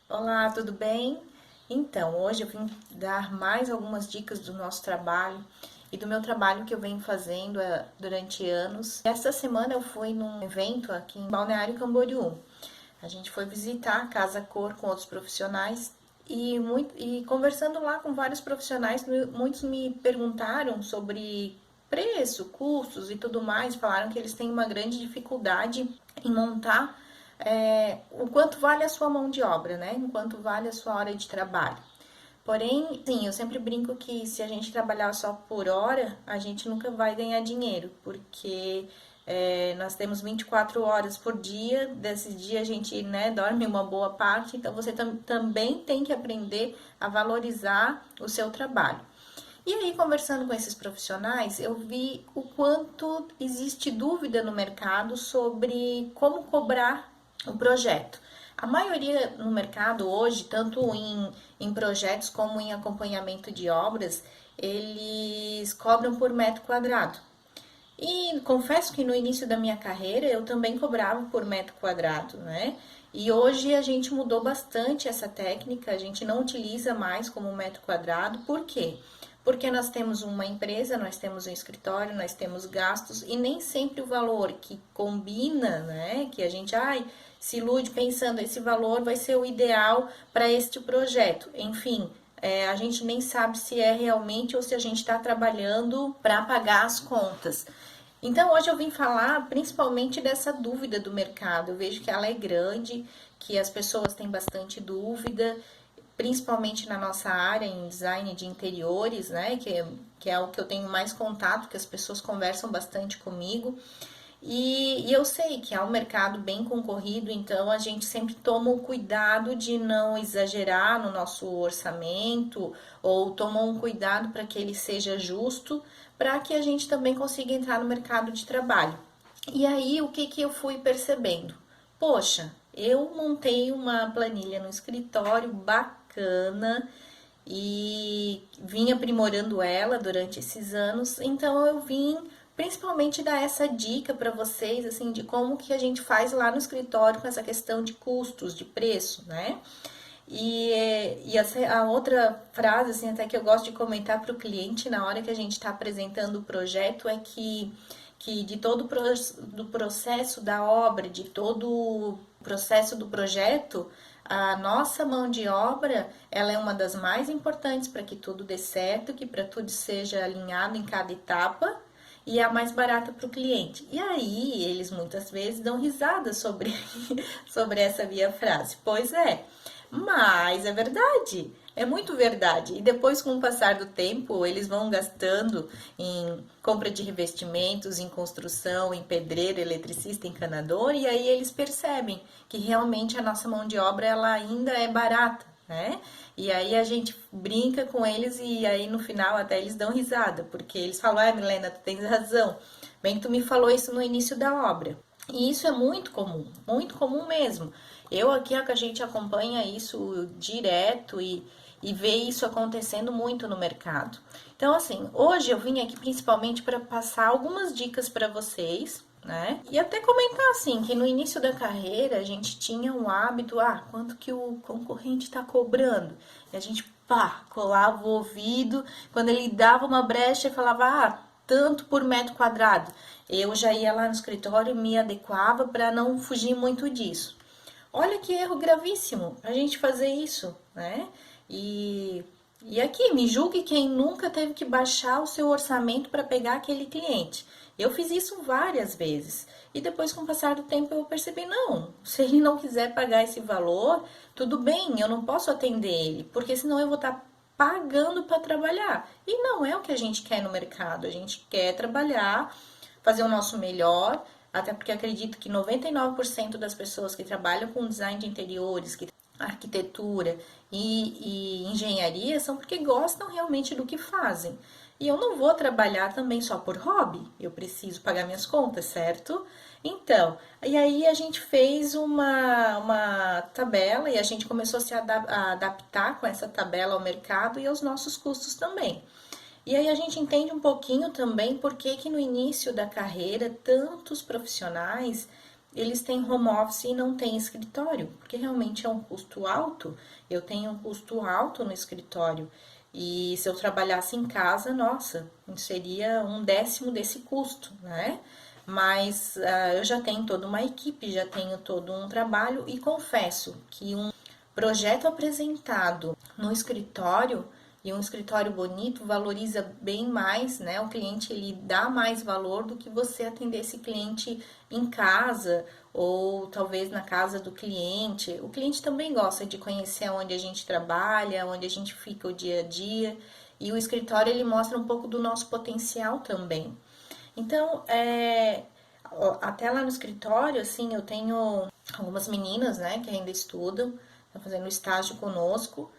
Olá, tudo bem? Então, hoje eu vim dar mais algumas dicas do nosso trabalho e do meu trabalho que eu venho fazendo durante anos. Esta semana eu fui num evento aqui em Balneário Camboriú. A gente foi visitar a Casa Cor com outros profissionais e conversando lá com vários profissionais, muitos me perguntaram sobre preço, custos e tudo mais. Falaram que eles têm uma grande dificuldade em montar o quanto vale a sua mão de obra, né? O quanto vale a sua hora de trabalho. Porém, sim, eu sempre brinco que se a gente trabalhar só por hora, a gente nunca vai ganhar dinheiro, porque nós temos 24 horas por dia, desses dias a gente, né, dorme uma boa parte, então você também tem que aprender a valorizar o seu trabalho. E aí, conversando com esses profissionais, eu vi o quanto existe dúvida no mercado sobre como cobrar o projeto. A maioria no mercado hoje, tanto em projetos como em acompanhamento de obras, eles cobram por metro quadrado. E confesso que no início da minha carreira eu também cobrava por metro quadrado, né? E hoje a gente mudou bastante essa técnica, a gente não utiliza mais como metro quadrado, por quê? Porque nós temos uma empresa, nós temos um escritório, nós temos gastos e nem sempre o valor que combina, né? Que a gente, se ilude pensando esse valor vai ser o ideal para este projeto. Enfim, a gente nem sabe se é realmente ou se a gente está trabalhando para pagar as contas. Então, hoje eu vim falar principalmente dessa dúvida do mercado. Eu vejo que ela é grande, que as pessoas têm bastante dúvida, principalmente na nossa área em design de interiores, né? Que é o que eu tenho mais contato, que as pessoas conversam bastante comigo. E eu sei que é um mercado bem concorrido, então a gente sempre toma o cuidado de não exagerar no nosso orçamento ou toma um cuidado para que ele seja justo, para que a gente também consiga entrar no mercado de trabalho. E aí o que eu fui percebendo? Poxa, eu montei uma planilha no escritório bacana e vim aprimorando ela durante esses anos, então eu vim principalmente dar essa dica para vocês, assim, de como que a gente faz lá no escritório com essa questão de custos, de preço, né? A outra frase, assim, até que eu gosto de comentar para o cliente na hora que a gente está apresentando o projeto é que de todo do processo da obra, de todo o processo do projeto, a nossa mão de obra, ela é uma das mais importantes para que tudo dê certo, que para tudo seja alinhado em cada etapa e é a mais barata para o cliente. E aí, eles muitas vezes dão risada sobre, sobre essa minha frase. Pois é, mas é verdade. É muito verdade. E depois, com o passar do tempo, eles vão gastando em compra de revestimentos, em construção, em pedreiro, eletricista, encanador, e aí eles percebem que realmente a nossa mão de obra ela ainda é barata, né? E aí a gente brinca com eles e aí no final até eles dão risada, porque eles falam: Milena, tu tens razão. Bem, tu me falou isso no início da obra. E isso é muito comum mesmo. Eu aqui a gente acompanha isso direto e vê isso acontecendo muito no mercado. Então, assim, hoje eu vim aqui principalmente para passar algumas dicas para vocês, né? E até comentar assim que no início da carreira a gente tinha um hábito, quanto que o concorrente está cobrando? E a gente, pá, colava o ouvido, quando ele dava uma brecha e falava, tanto por metro quadrado. Eu já ia lá no escritório e me adequava para não fugir muito disso. Olha que erro gravíssimo a gente fazer isso, né? E, e aqui, me julgue quem nunca teve que baixar o seu orçamento para pegar aquele cliente. Eu fiz isso várias vezes. E depois, com o passar do tempo, eu percebi, não, se ele não quiser pagar esse valor, tudo bem, eu não posso atender ele, porque senão eu vou estar pagando para trabalhar. E não é o que a gente quer no mercado. A gente quer trabalhar, fazer o nosso melhor, até porque acredito que 99% das pessoas que trabalham com design de interiores, que arquitetura e engenharia são porque gostam realmente do que fazem. E eu não vou trabalhar também só por hobby, eu preciso pagar minhas contas, certo? Então, e aí a gente fez uma tabela e a gente começou a a adaptar com essa tabela ao mercado e aos nossos custos também. E aí a gente entende um pouquinho também por que no início da carreira tantos profissionais eles têm home office e não têm escritório, porque realmente é um custo alto. Eu tenho um custo alto no escritório. E se eu trabalhasse em casa, nossa, seria 1/10 desse custo, né? Mas eu já tenho toda uma equipe, já tenho todo um trabalho e confesso que um projeto apresentado no escritório e um escritório bonito valoriza bem mais, né? O cliente ele dá mais valor do que você atender esse cliente em casa ou talvez na casa do cliente. O cliente também gosta de conhecer onde a gente trabalha, onde a gente fica o dia a dia, e o escritório ele mostra um pouco do nosso potencial também. Então, até lá no escritório, assim, eu tenho algumas meninas, né, que ainda estudam, estão fazendo estágio conosco.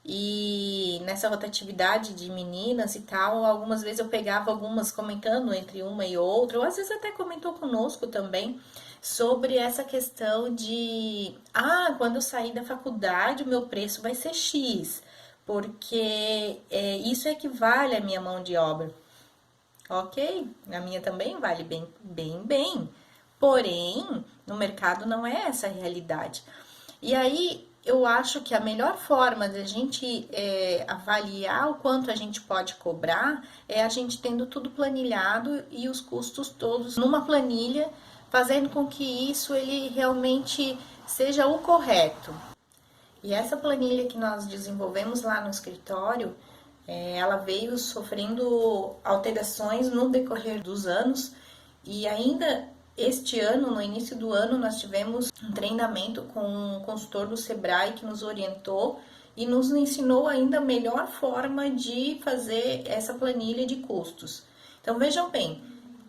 E nessa rotatividade de meninas e tal, algumas vezes eu pegava algumas comentando entre uma e outra, ou às vezes até comentou conosco também, sobre essa questão de, quando eu sair da faculdade o meu preço vai ser X, porque isso equivale à minha mão de obra. Ok, a minha também vale bem, bem, bem. Porém, no mercado não é essa a realidade. E aí, eu acho que a melhor forma de a gente avaliar o quanto a gente pode cobrar é a gente tendo tudo planilhado e os custos todos numa planilha, fazendo com que isso ele realmente seja o correto. E essa planilha que nós desenvolvemos lá no escritório, ela veio sofrendo alterações no decorrer dos anos e ainda este ano, no início do ano, nós tivemos um treinamento com um consultor do Sebrae que nos orientou e nos ensinou ainda a melhor forma de fazer essa planilha de custos. Então vejam bem,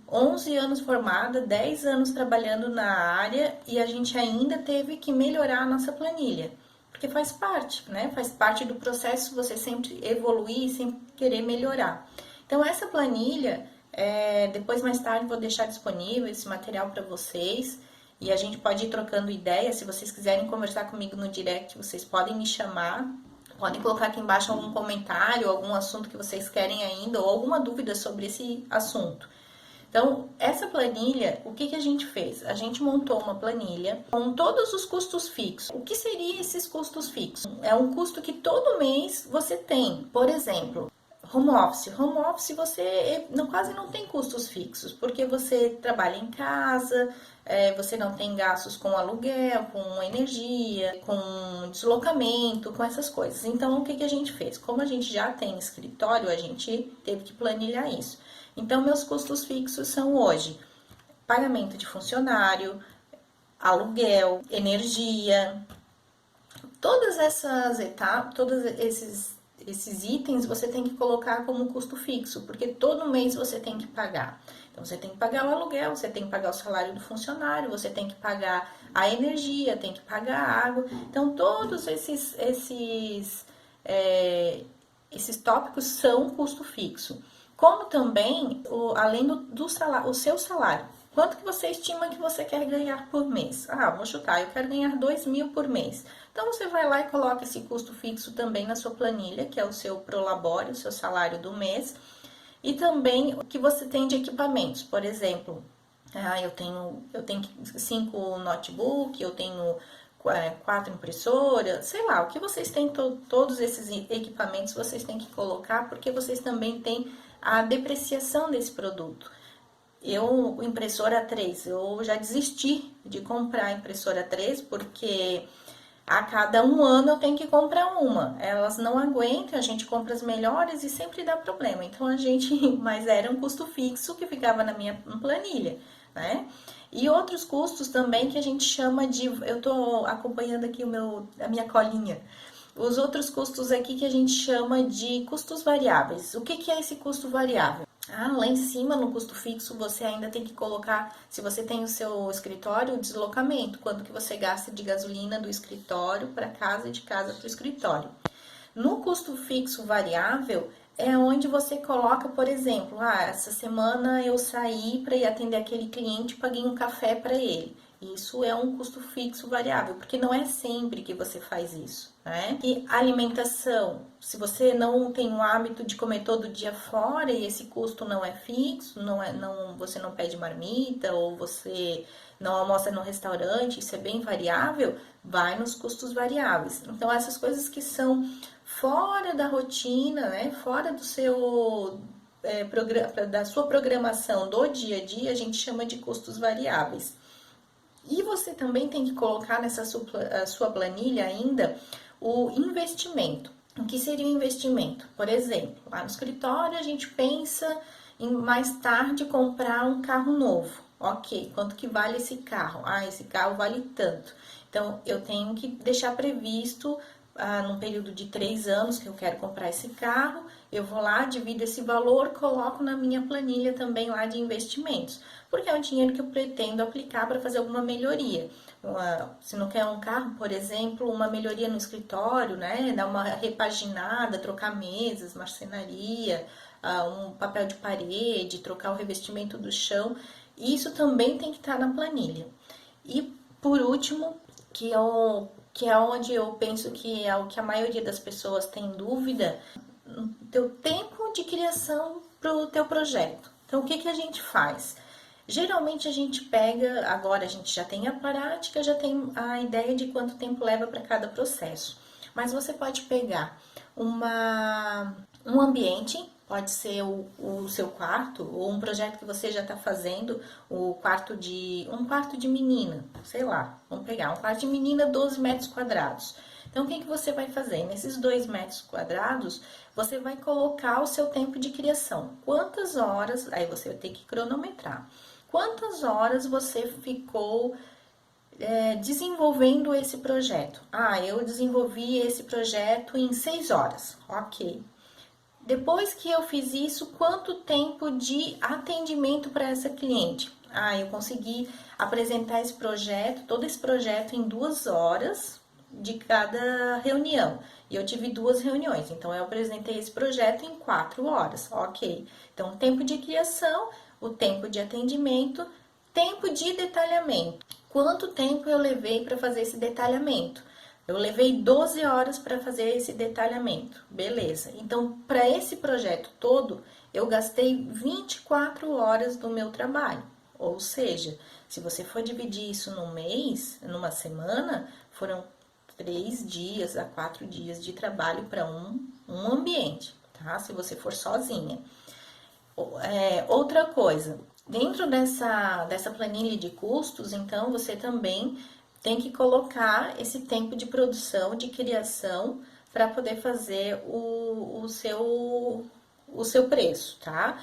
11 anos formada, 10 anos trabalhando na área e a gente ainda teve que melhorar a nossa planilha. Porque faz parte, né? Faz parte do processo você sempre evoluir e sempre querer melhorar. Então, essa planilha, depois mais tarde vou deixar disponível esse material para vocês. E a gente pode ir trocando ideias. Se vocês quiserem conversar comigo no direct, vocês podem me chamar. Podem colocar aqui embaixo algum comentário, algum assunto que vocês querem ainda, ou alguma dúvida sobre esse assunto. Então, essa planilha, o que a gente fez? A gente montou uma planilha com todos os custos fixos. O que seriam esses custos fixos? É um custo que todo mês você tem. Por exemplo, home office. Home office você quase não tem custos fixos, porque você trabalha em casa, você não tem gastos com aluguel, com energia, com deslocamento, com essas coisas. Então, o que a gente fez? Como a gente já tem escritório, a gente teve que planilhar isso. Então, meus custos fixos são hoje pagamento de funcionário, aluguel, energia, todas essas etapas, todos esses itens você tem que colocar como custo fixo, porque todo mês você tem que pagar. Então, você tem que pagar o aluguel, você tem que pagar o salário do funcionário, você tem que pagar a energia, tem que pagar a água. Então, todos esses tópicos são custo fixo. Como também, além do salário, o seu salário. Quanto que você estima que você quer ganhar por mês? Vou chutar, eu quero ganhar 2.000 por mês. Então, você vai lá e coloca esse custo fixo também na sua planilha, que é o seu prolabore, o seu salário do mês. E também o que você tem de equipamentos. Por exemplo, eu tenho 5 notebooks, eu tenho 4 impressoras, sei lá, o que vocês têm, todos esses equipamentos vocês têm que colocar, porque vocês também têm a depreciação desse produto. Impressora 3, eu já desisti de comprar a impressora 3, porque a cada 1 ano eu tenho que comprar uma. Elas não aguentam, a gente compra as melhores e sempre dá problema. Então mas era um custo fixo que ficava na minha planilha, né? E outros custos também que a gente chama de, eu tô acompanhando aqui a minha colinha. Os outros custos aqui que a gente chama de custos variáveis. O que é esse custo variável? Lá em cima, no custo fixo, você ainda tem que colocar, se você tem o seu escritório, o deslocamento, quanto que você gasta de gasolina do escritório para casa e de casa para o escritório. No custo fixo variável, é onde você coloca, por exemplo, essa semana eu saí para ir atender aquele cliente e paguei um café para ele. Isso é um custo fixo variável, porque não é sempre que você faz isso, né? E alimentação, se você não tem o hábito de comer todo dia fora e esse custo não é fixo, você não pede marmita ou você não almoça no restaurante, isso é bem variável, vai nos custos variáveis. Então, essas coisas que são fora da rotina, né? Fora do seu da sua programação do dia a dia, a gente chama de custos variáveis. E você também tem que colocar nessa sua planilha ainda o investimento. O que seria o investimento? Por exemplo, lá no escritório a gente pensa em mais tarde comprar um carro novo. Ok, quanto que vale esse carro? Ah, esse carro vale tanto. Então, eu tenho que deixar previsto, num período de 3 anos que eu quero comprar esse carro, eu vou lá, divido esse valor, coloco na minha planilha também lá de investimentos, porque é um dinheiro que eu pretendo aplicar para fazer alguma melhoria. Se não quer um carro, por exemplo, uma melhoria no escritório, né? Dar uma repaginada, trocar mesas, marcenaria, um papel de parede, trocar o revestimento do chão. Isso também tem que estar na planilha. E por último, que é onde eu penso que é o que a maioria das pessoas tem dúvida, teu tempo de criação para o teu projeto. Então, o que, que a gente faz? Geralmente a gente pega, agora a gente já tem a prática, já tem a ideia de quanto tempo leva para cada processo. Mas você pode pegar um ambiente, pode ser o seu quarto, ou um projeto que você já está fazendo, um quarto de menina, sei lá, vamos pegar um quarto de menina 12 metros quadrados. Então, o que, que você vai fazer? Nesses 2 metros quadrados, você vai colocar o seu tempo de criação. Quantas horas, aí você vai ter que cronometrar. Quantas horas você ficou desenvolvendo esse projeto? Ah, eu desenvolvi esse projeto em 6 horas. Ok. Depois que eu fiz isso, quanto tempo de atendimento para essa cliente? Ah, eu consegui apresentar esse projeto, todo esse projeto em 2 horas de cada reunião. E eu tive 2 reuniões, então eu apresentei esse projeto em 4 horas. Ok. Então, tempo de criação, o tempo de atendimento, tempo de detalhamento. Quanto tempo eu levei para fazer esse detalhamento? Eu levei 12 horas para fazer esse detalhamento. Beleza. Então, para esse projeto todo, eu gastei 24 horas do meu trabalho. Ou seja, se você for dividir isso num mês, numa semana, foram 3 dias a 4 dias de trabalho para um ambiente, tá? Se você for sozinha. Outra coisa, dentro dessa planilha de custos, então, você também tem que colocar esse tempo de produção, de criação, para poder fazer o seu preço, tá?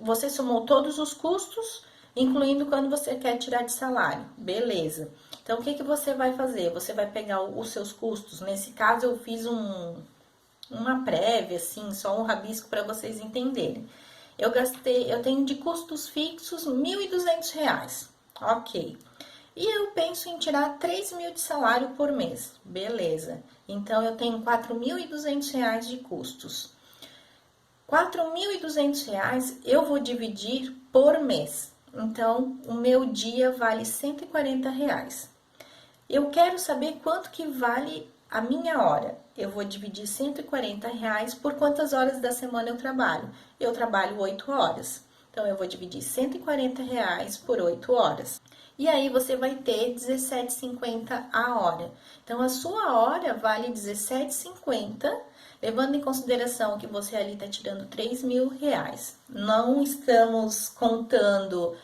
Você somou todos os custos, incluindo quando você quer tirar de salário, beleza. Então, o que, que você vai fazer? Você vai pegar os seus custos, nesse caso eu fiz uma prévia, assim, só um rabisco para vocês entenderem. Eu tenho de custos fixos R$ 1.200, ok. E eu penso em tirar 3 mil de salário por mês, beleza. Então, eu tenho R$ 4.200 de custos. R$ 4.200 eu vou dividir por mês. Então, o meu dia vale R$ 140. Eu quero saber quanto que vale a minha hora. Eu vou dividir R$ 140 por quantas horas da semana eu trabalho. Eu trabalho 8 horas. Então, eu vou dividir R$ 140 por 8 horas. E aí, você vai ter R$ 17,50 a hora. Então, a sua hora vale R$ 17,50, levando em consideração que você ali está tirando R$ 3.000. Não estamos contando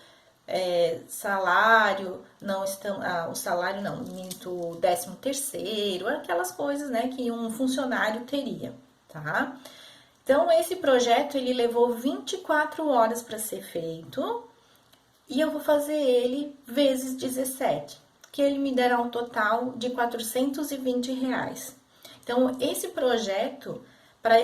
salário, não estamos, o salário não, minto, 13º, aquelas coisas, né, que um funcionário teria, tá? Então, esse projeto, ele levou 24 horas para ser feito, e eu vou fazer ele vezes 17, que ele me dará um total de R$ 420. Então, esse projeto, para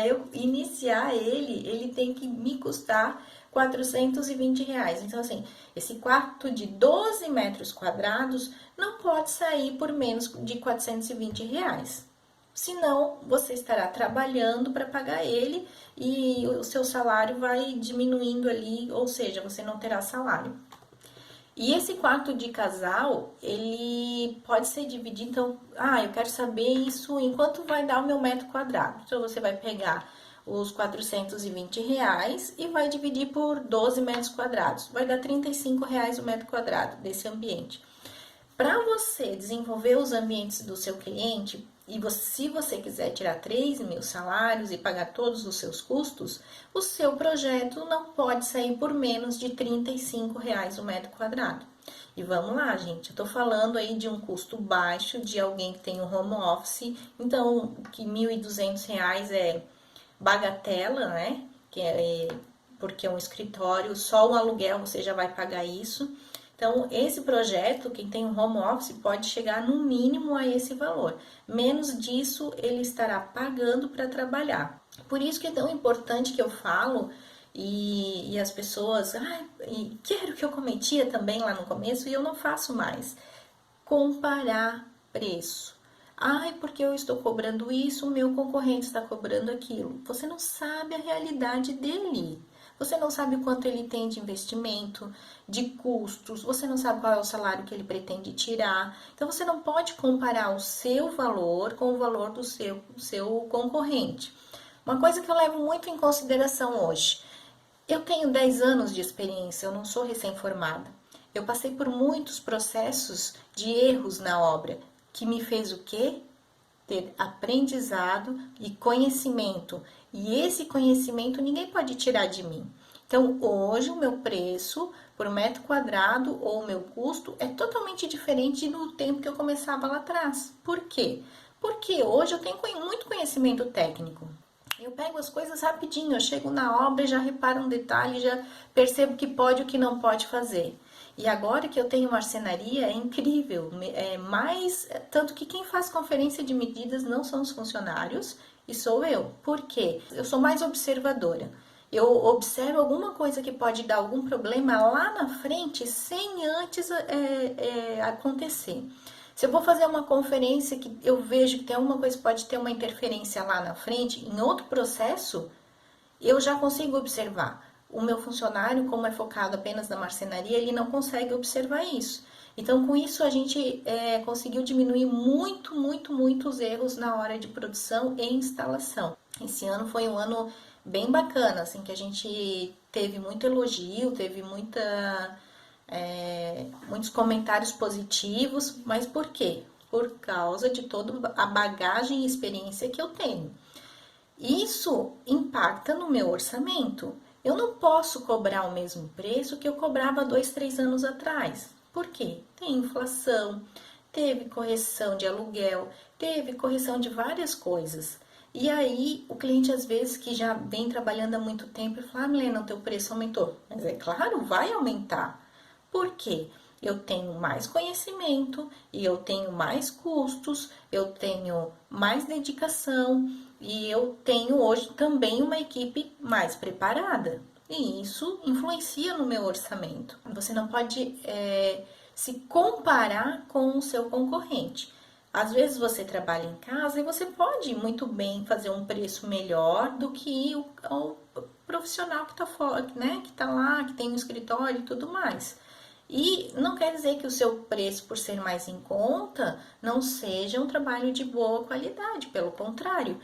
eu iniciar ele tem que me custar R$ 420. Então, assim, esse quarto de 12 metros quadrados não pode sair por menos de R$ 420. Senão, você estará trabalhando para pagar ele e o seu salário vai diminuindo ali, ou seja, você não terá salário. E esse quarto de casal, ele pode ser dividido, então, eu quero saber isso em quanto vai dar o meu metro quadrado. Então, você vai pegar os R$ 420 e vai dividir por 12 metros quadrados. Vai dar R$ 35 o metro quadrado desse ambiente. Para você desenvolver os ambientes do seu cliente, se você quiser tirar 3.000 salários e pagar todos os seus custos, o seu projeto não pode sair por menos de R$ 35 o metro quadrado. E vamos lá, gente, eu tô falando aí de um custo baixo, de alguém que tem um home office, então que R$ 1.200 é bagatela, né? Porque é um escritório, só o aluguel você já vai pagar isso. Então, esse projeto, quem tem um home office, pode chegar no mínimo a esse valor. Menos disso, ele estará pagando para trabalhar. Por isso que é tão importante que eu falo, e as pessoas, que era o que eu cometia também lá no começo, e eu não faço mais. Comparar preço. Porque eu estou cobrando isso, o meu concorrente está cobrando aquilo. Você não sabe a realidade dele. Você não sabe quanto ele tem de investimento, de custos, você não sabe qual é o salário que ele pretende tirar. Então, você não pode comparar o seu valor com o valor do seu concorrente. Uma coisa que eu levo muito em consideração hoje. Eu tenho 10 anos de experiência, eu não sou recém-formada. Eu passei por muitos processos de erros na obra, que me fez o quê? Ter aprendizado e conhecimento. E esse conhecimento ninguém pode tirar de mim. Então, hoje o meu preço por metro quadrado ou o meu custo é totalmente diferente do tempo que eu começava lá atrás. Por quê? Porque hoje eu tenho muito conhecimento técnico. Eu pego as coisas rapidinho, eu chego na obra, já reparo um detalhe, já percebo o que pode e o que não pode fazer. E agora que eu tenho marcenaria, é incrível, tanto que quem faz conferência de medidas não são os funcionários, e sou eu. Por quê? Eu sou mais observadora. Eu observo alguma coisa que pode dar algum problema lá na frente, sem antes acontecer. Se eu vou fazer uma conferência que eu vejo que tem alguma coisa que pode ter uma interferência lá na frente, em outro processo, eu já consigo observar. O meu funcionário, como é focado apenas na marcenaria, ele não consegue observar isso. Então, com isso, a gente conseguiu diminuir muito os erros na hora de produção e instalação. Esse ano foi um ano bem bacana, assim, que a gente teve muito elogio, teve muitos comentários positivos, mas por quê? Por causa de toda a bagagem e experiência que eu tenho. Isso impacta no meu orçamento. Eu não posso cobrar o mesmo preço que eu cobrava 2, 3 anos atrás. Por quê? Tem inflação, teve correção de aluguel, teve correção de várias coisas. E aí, o cliente, às vezes, que já vem trabalhando há muito tempo, fala, Milena, o teu preço aumentou. Mas é claro, vai aumentar. Por quê? Eu tenho mais conhecimento e eu tenho mais custos, eu tenho mais dedicação e eu tenho hoje também uma equipe mais preparada. E isso influencia no meu orçamento. Você não pode se comparar com o seu concorrente. Às vezes você trabalha em casa e você pode muito bem fazer um preço melhor do que o profissional que está fora, né? Que está lá, que tem um escritório e tudo mais. E não quer dizer que o seu preço, por ser mais em conta, não seja um trabalho de boa qualidade, pelo contrário.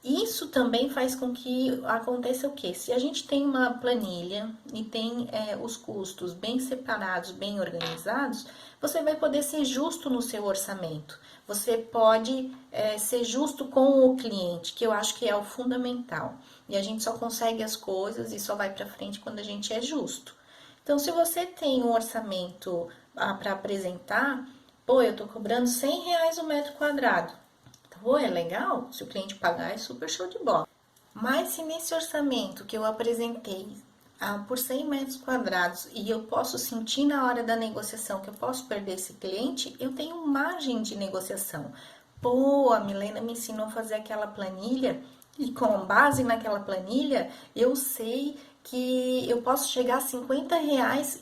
Isso também faz com que aconteça o quê? Se a gente tem uma planilha e tem os custos bem separados, bem organizados, você vai poder ser justo no seu orçamento. Você pode ser justo com o cliente, que eu acho que é o fundamental. E a gente só consegue as coisas e só vai para frente quando a gente é justo. Então, se você tem um orçamento para apresentar, eu tô cobrando R$ 100 o metro quadrado. É legal? Se o cliente pagar, é super show de bola. Mas se nesse orçamento que eu apresentei por 100 metros quadrados e eu posso sentir na hora da negociação que eu posso perder esse cliente, eu tenho margem de negociação. A Milena me ensinou a fazer aquela planilha e com base naquela planilha eu sei que eu posso chegar a R$ 50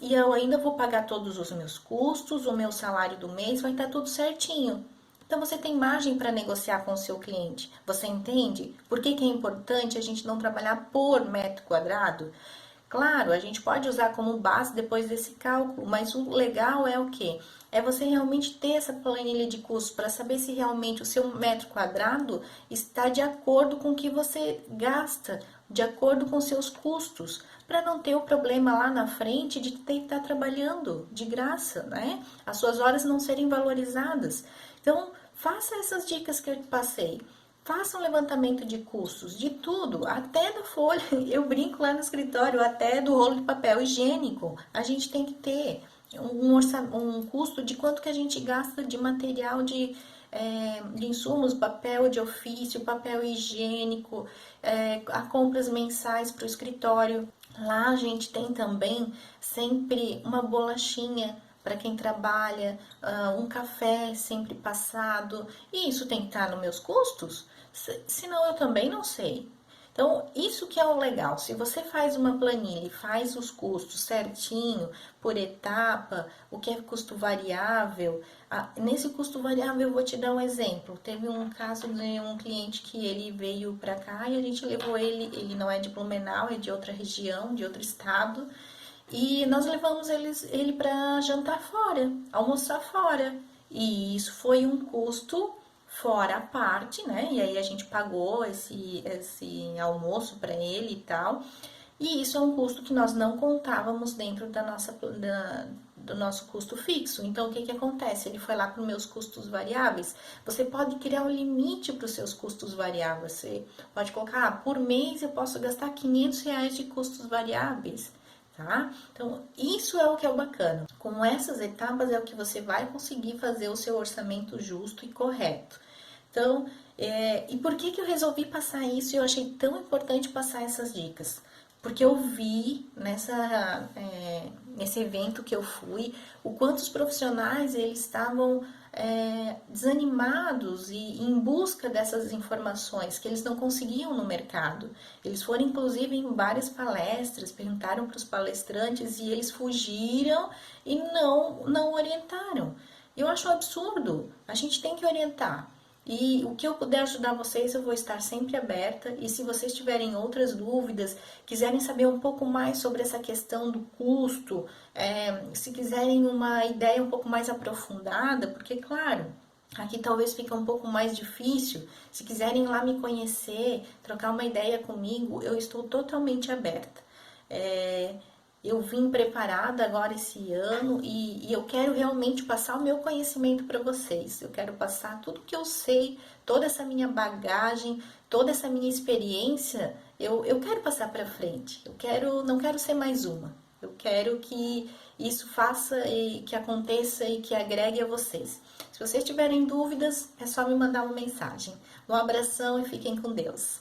e eu ainda vou pagar todos os meus custos, o meu salário do mês vai estar tudo certinho. Então, você tem margem para negociar com o seu cliente. Você entende? Por que é importante a gente não trabalhar por metro quadrado? Claro, a gente pode usar como base depois desse cálculo, mas o legal é o quê? É você realmente ter essa planilha de custos para saber se realmente o seu metro quadrado está de acordo com o que você gasta, de acordo com seus custos, para não ter o problema lá na frente de ter que estar trabalhando de graça, né? As suas horas não serem valorizadas. Então, faça essas dicas que eu te passei. Faça um levantamento de custos de tudo, até da folha. Eu brinco lá no escritório, até do rolo de papel higiênico. A gente tem que ter um custo de quanto que a gente gasta de material de insumos, papel de ofício, papel higiênico, a compras mensais para o escritório. Lá a gente tem também sempre uma bolachinha para quem trabalha, um café sempre passado, e isso tem que estar nos meus custos, senão eu também não sei. Então, isso que é o legal. Se você faz uma planilha e faz os custos certinho, por etapa, o que é custo variável, nesse custo variável eu vou te dar um exemplo. Teve um caso de um cliente que ele veio para cá e a gente levou ele não é de Blumenau, é de outra região, de outro estado, e nós levamos ele para jantar fora, almoçar fora. E isso foi um custo fora a parte, né? E aí a gente pagou esse almoço para ele e tal. E isso é um custo que nós não contávamos dentro do nosso custo fixo. Então, o que que acontece? Ele foi lá para os meus custos variáveis. Você pode criar um limite para os seus custos variáveis. Você pode colocar, por mês eu posso gastar R$ 500 de custos variáveis. Tá? Então, isso é o que é o bacana. Com essas etapas é o que você vai conseguir fazer o seu orçamento justo e correto. Então, e por que que eu resolvi passar isso e eu achei tão importante passar essas dicas? Porque eu vi nesse evento que eu fui, o quanto os profissionais eles estavam desanimados e em busca dessas informações que eles não conseguiam no mercado. Eles foram inclusive em várias palestras, perguntaram para os palestrantes e eles fugiram e não orientaram. Eu acho um absurdo. A gente tem que orientar. E o que eu puder ajudar vocês, eu vou estar sempre aberta. E se vocês tiverem outras dúvidas, quiserem saber um pouco mais sobre essa questão do custo, se quiserem uma ideia um pouco mais aprofundada, porque, claro, aqui talvez fique um pouco mais difícil. Se quiserem ir lá me conhecer, trocar uma ideia comigo, eu estou totalmente aberta. Eu vim preparada agora esse ano e eu quero realmente passar o meu conhecimento para vocês. Eu quero passar tudo que eu sei, toda essa minha bagagem, toda essa minha experiência, eu quero passar para frente. Não quero ser mais uma. Eu quero que isso faça e que aconteça e que agregue a vocês. Se vocês tiverem dúvidas, é só me mandar uma mensagem. Um abração e fiquem com Deus.